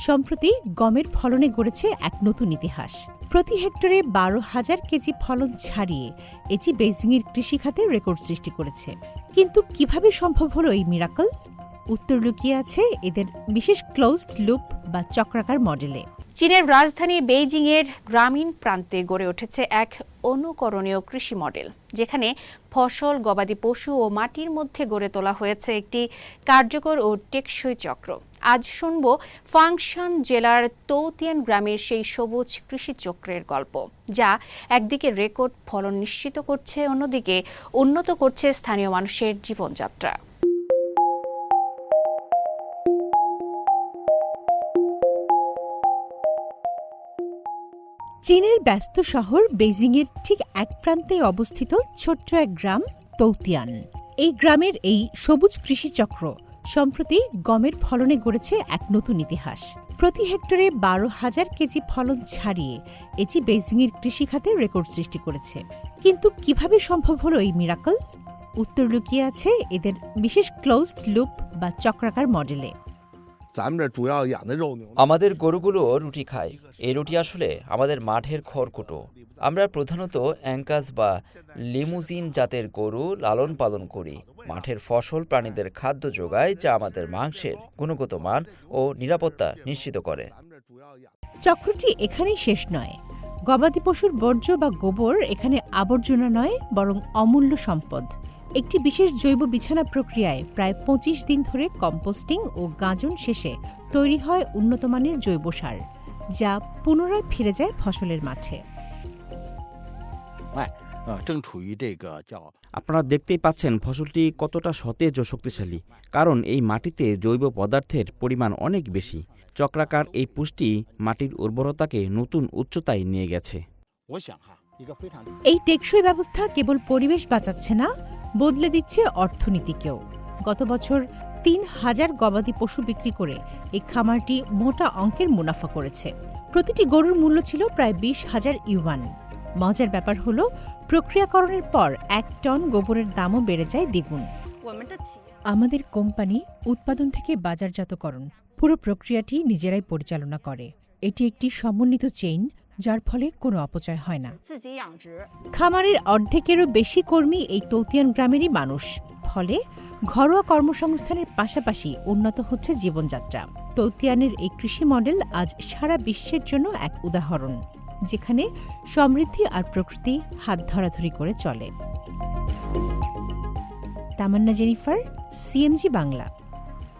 সম্প্রতি গমের ফলনে গড়েছে এক নতুন ইতিহাস। প্রতি হেক্টরে 12,000 কেজি ফলন ছাড়িয়ে এটি বেইজিংয়ের কৃষিখাতে রেকর্ড সৃষ্টি করেছে। কিন্তু কিভাবে সম্ভব হলো এই মিরাকল? উত্তর লুকিয়ে আছে এদের বিশেষ ক্লোজড লুপ বা চক্রাকার মডেলে। চীনের রাজধানী বেইজিংয়ের গ্রামীণ প্রান্তে গড়ে উঠেছে এক অনুকরণীয় কৃষি মডেল, যেখানে ফসল, গবাদি পশু ও মাটির মধ্যে গড়ে তোলা হয়েছে একটি কার্যকর ও টেকসই চক্র। আজ শুনব ফাংশন জেলার তৌতিয়ান গ্রামের সেই সবুজ কৃষি চক্রের গল্প, যা একদিকে রেকর্ড ফলন নিশ্চিত করছে, অন্যদিকে উন্নত করছে স্থানীয় মানুষের জীবনযাত্রা। চীনের ব্যস্ত শহর বেইজিংয়ের ঠিক এক প্রান্তে অবস্থিত ছোট্ট এক গ্রাম তৌতিয়ান। এই গ্রামের এই সবুজ কৃষিচক্র সম্প্রতি গমের ফলনে গড়েছে এক নতুন ইতিহাস। প্রতি হেক্টরে 12,000 কেজি ফলন ছাড়িয়ে এটি বেইজিংয়ের কৃষিখাতে রেকর্ড সৃষ্টি করেছে। কিন্তু কিভাবে সম্ভব হলো এই মিরাকল? উত্তর লুকিয়ে আছে এদের বিশেষ ক্লোজড লুপ বা চক্রাকার মডেলে। আমাদের গরুগুলো রুটি খায়। এই রুটি আসলে আমাদের মাঠের খড়কুটো। আমরা প্রধানত অ্যাঙ্কাস বা লিমুজিন জাতের গরু লালন পালন করি। মাঠের ফসল প্রাণীদের খাদ্য যোগায়, যা আমাদের মাংসের গুণগত মান ও নিরাপত্তা নিশ্চিত করে। চক্রটি এখানেই শেষ নয়। গবাদি পশুর বর্জ্য বা গোবর এখানে আবর্জনা নয়, বরং অমূল্য সম্পদ। একটি বিশেষ জৈব বিছানা প্রক্রিয়ায় প্রায় 25 দিন ধরে কম্পোস্টিং ও গাঁজন শেষে তৈরি হয় উন্নতমানের জৈব সার, যা পুনরায় ফিরে যায় ফসলের মাঠে। আপনারা দেখতেই পাচ্ছেন ফসলটি কতটা সতেজ ও শক্তিশালী, কারণ এই মাটিতে জৈব পদার্থের পরিমাণ অনেক বেশি। চক্রাকার এই পুষ্টি মাটির উর্বরতাকে নতুন উচ্চতায় নিয়ে গেছে। এই টেকসই ব্যবস্থা কেবল পরিবেশ বাঁচাচ্ছে না, বদলে দিচ্ছে অর্থনীতিকেও। গত বছর 3,000 গবাদি পশু বিক্রি করে এই খামারটি মোটা অঙ্কের মুনাফা করেছে। প্রতিটি গরুর মূল্য ছিল প্রায় 20,000 ইউয়ান। মজার ব্যাপার হলো, প্রক্রিয়াকরণের পর 1 টন গোবরের দামও বেড়ে যায় দ্বিগুণ। আমাদের কোম্পানি উৎপাদন থেকে বাজারজাতকরণ পুরো প্রক্রিয়াটি নিজেরাই পরিচালনা করে। এটি একটি সমন্বিত চেইন, যার ফলে কোনো অপচয় হয় না। খামারের অর্ধেকেরও বেশি কর্মী এই তৌতিয়ান গ্রামেরই মানুষ। ফলে ঘরোয়া কর্মসংস্থানের পাশাপাশি উন্নত হচ্ছে জীবনযাত্রা। তৌতিয়ানের এই কৃষি মডেল আজ সারা বিশ্বের জন্য এক উদাহরণ, যেখানে সমৃদ্ধি আর প্রকৃতি হাত ধরাধরি করে চলে। তামান্না জেনিফার, সিএমজি বাংলা।